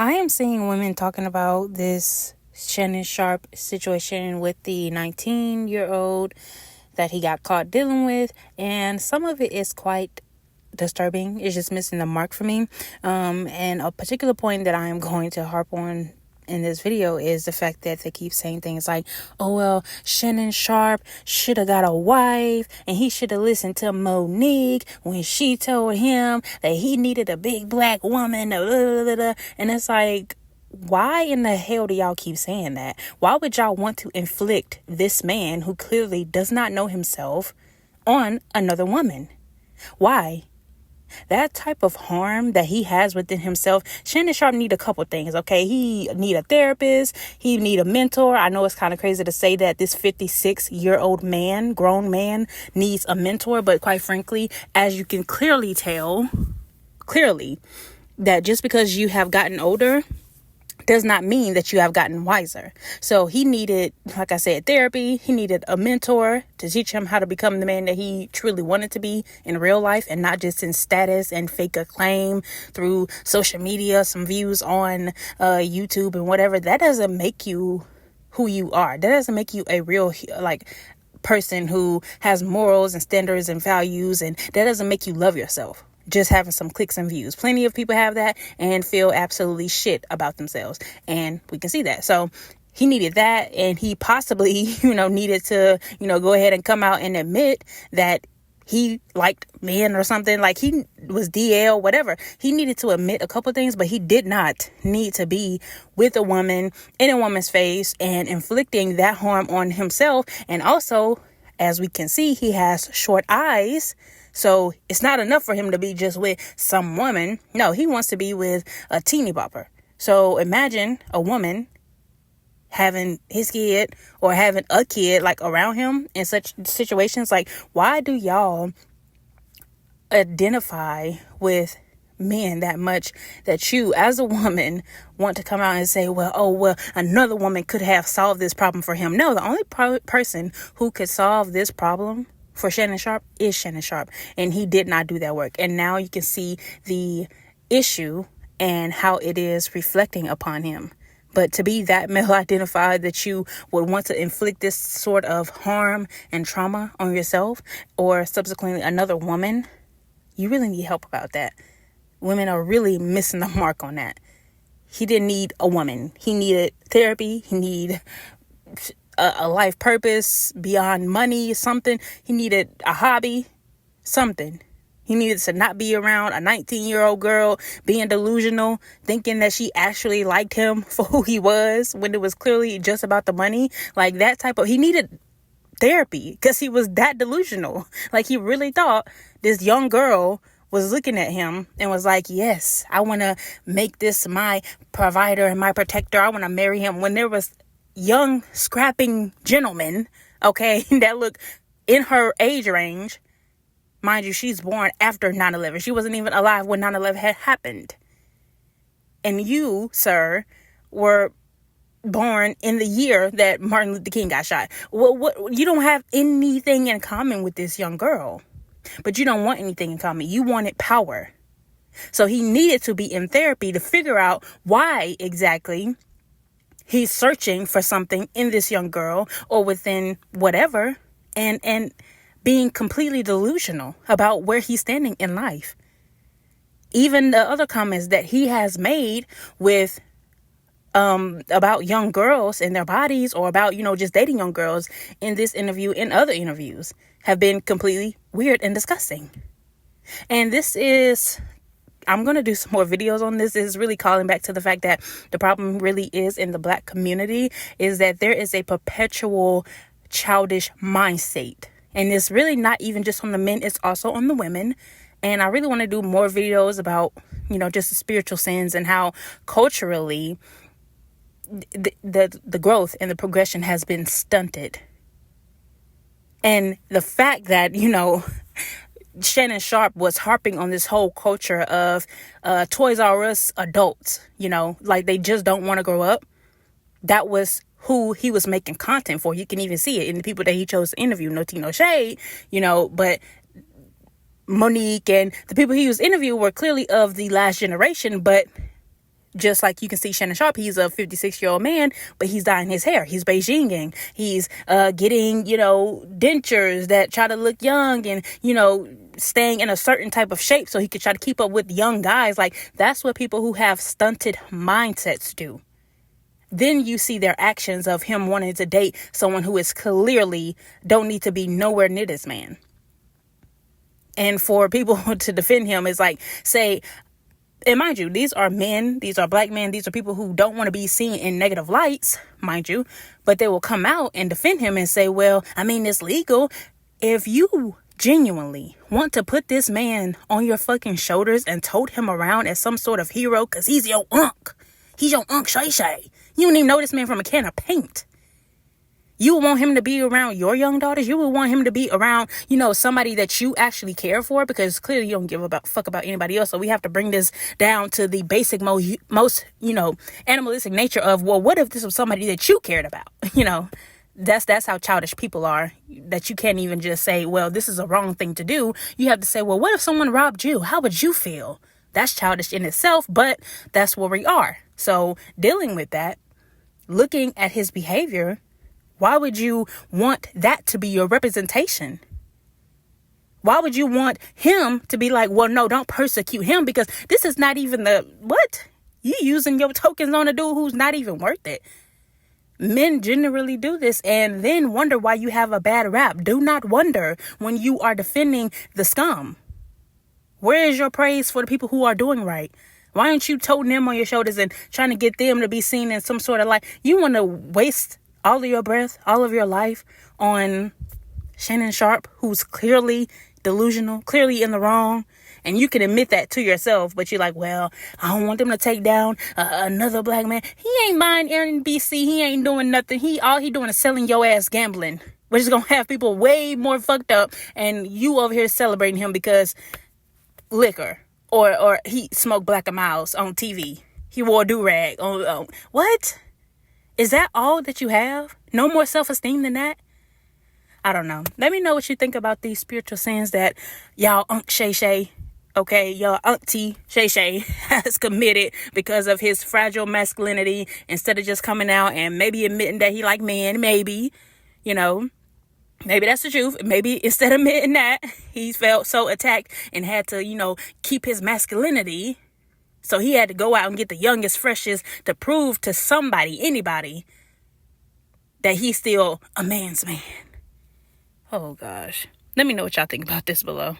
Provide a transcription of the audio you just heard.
I am seeing women talking about this Shannon Sharpe situation with the 19-year-old that he got caught dealing with, and some of it is quite disturbing. It's just missing the mark for me. And a particular point that I am going to harp on in this video is the fact that they keep saying things like, oh, well, Shannon Sharpe should have got a wife and he should have listened to Monique when she told him that he needed a big black woman. And it's like, why in the hell do y'all keep saying that? Why would y'all want to inflict this man who clearly does not know himself on another woman? Why? That type of harm that he has within himself, Shannon Sharpe need a couple things, okay? He need a therapist. He need a mentor. I know it's kind of crazy to say that this 56-year-old man, grown man, needs a mentor. But quite frankly, as you can clearly tell, that just because you have gotten older does not mean that you have gotten wiser. So he needed, like I said, therapy. He needed a mentor to teach him how to become the man that he truly wanted to be in real life, and not just in status and fake acclaim through social media, some views on YouTube and whatever. That doesn't make you who you are. That doesn't make you a real person who has morals and standards and values, and that doesn't make you love yourself. Just having some clicks and views. Plenty of people have that and feel absolutely shit about themselves. And we can see that. So he needed that, and he possibly, needed to, go ahead and come out and admit that he liked men or something. Like he was DL, whatever. He needed to admit a couple things, but he did not need to be with a woman in a woman's face and inflicting that harm on himself. And also, as we can see, he has short eyes. So it's not enough for him to be just with some woman. No, he wants to be with a teeny bopper. So imagine a woman having his kid or having a kid around him in such situations. Like, why do y'all identify with men that much that you as a woman want to come out and say, well, another woman could have solved this problem for him? No, the only person who could solve this problem for Shannon Sharpe is Shannon Sharpe, and he did not do that work. And now you can see the issue and how it is reflecting upon him. But to be that male identified that you would want to inflict this sort of harm and trauma on yourself or subsequently another woman, you really need help about that. Women are really missing the mark on that. He didn't need a woman. He needed therapy. He needed a life purpose beyond money, something. He needed a hobby, something. He needed to not be around a 19-year-old girl being delusional, thinking that she actually liked him for who he was when it was clearly just about the money. Like that type of, he needed therapy because he was that delusional. Like he really thought this young girl was looking at him and was like, yes, I want to make this my provider and my protector. I want to marry him, when there was young scrapping gentlemen, okay, that look in her age range. Mind you, she's born after 9/11. She wasn't even alive when 9/11 had happened. And you, sir, were born in the year that Martin Luther King got shot. Well, you don't have anything in common with this young girl. But you don't want anything in common. You wanted power. So he needed to be in therapy to figure out why exactly he's searching for something in this young girl or within whatever, and being completely delusional about where he's standing in life. Even the other comments that he has made with about young girls and their bodies, or about, just dating young girls in this interview and other interviews, have been completely weird and disgusting. And this is, I'm going to do some more videos on this. This is really calling back to the fact that the problem really is in the Black community, is that there is a perpetual childish mindset. And it's really not even just on the men, it's also on the women. And I really want to do more videos about, just the spiritual sins and how culturally the growth and the progression has been stunted. And the fact that, Shannon Sharpe was harping on this whole culture of Toys R Us adults, like they just don't want to grow up. That was who he was making content for. You can even see it in the people that he chose to interview. No tea, no shade, but Monique and the people he was interviewing were clearly of the last generation, but Just like you can see Shannon Sharpe, he's a 56-year-old man, but he's dyeing his hair. He's Beijinging. He's getting, dentures that try to look young and, staying in a certain type of shape so he could try to keep up with young guys. Like, that's what people who have stunted mindsets do. Then you see their actions of him wanting to date someone who is clearly don't need to be nowhere near this man. And for people to defend him is like, say, and mind you, these are men, these are black men, these are people who don't want to be seen in negative lights, mind you, but they will come out and defend him and say, well, I mean, it's legal. If you genuinely want to put this man on your fucking shoulders and tote him around as some sort of hero because he's your unk. He's your unk Shay Shay. You don't even know this man from a can of paint. You would want him to be around your young daughters. You would want him to be around, somebody that you actually care for, because clearly you don't give a fuck about anybody else. So we have to bring this down to the basic, most, animalistic nature of, well, what if this was somebody that you cared about? That's how childish people are, that you can't even just say, well, this is a wrong thing to do. You have to say, well, what if someone robbed you? How would you feel? That's childish in itself, but that's where we are. So dealing with that, looking at his behavior, why would you want that to be your representation? Why would you want him to be like, well, no, don't persecute him, because this is not even what? You using your tokens on a dude who's not even worth it. Men generally do this and then wonder why you have a bad rap. Do not wonder when you are defending the scum. Where is your praise for the people who are doing right? Why aren't you toting them on your shoulders and trying to get them to be seen in some sort of light? You want to waste all of your breath, all of your life on Shannon Sharpe, who's clearly delusional, clearly in the wrong. And you can admit that to yourself, but you're like, well, I don't want them to take down another black man. He ain't buying NBC. He ain't doing nothing. All he doing is selling your ass gambling, which is going to have people way more fucked up. And you over here celebrating him because liquor or he smoked Black and Miles on TV. He wore a do-rag on what? Is that all that you have? No more self-esteem than that? I don't know. Let me know what you think about these spiritual sins that y'all Unk Shay Shay, okay, y'all Auntie Shay Shay has committed because of his fragile masculinity, instead of just coming out and maybe admitting that he like men, maybe that's the truth. Maybe instead of admitting that, he felt so attacked and had to, keep his masculinity. So he had to go out and get the youngest, freshest to prove to somebody, anybody, that he's still a man's man. Oh, gosh. Let me know what y'all think about this below.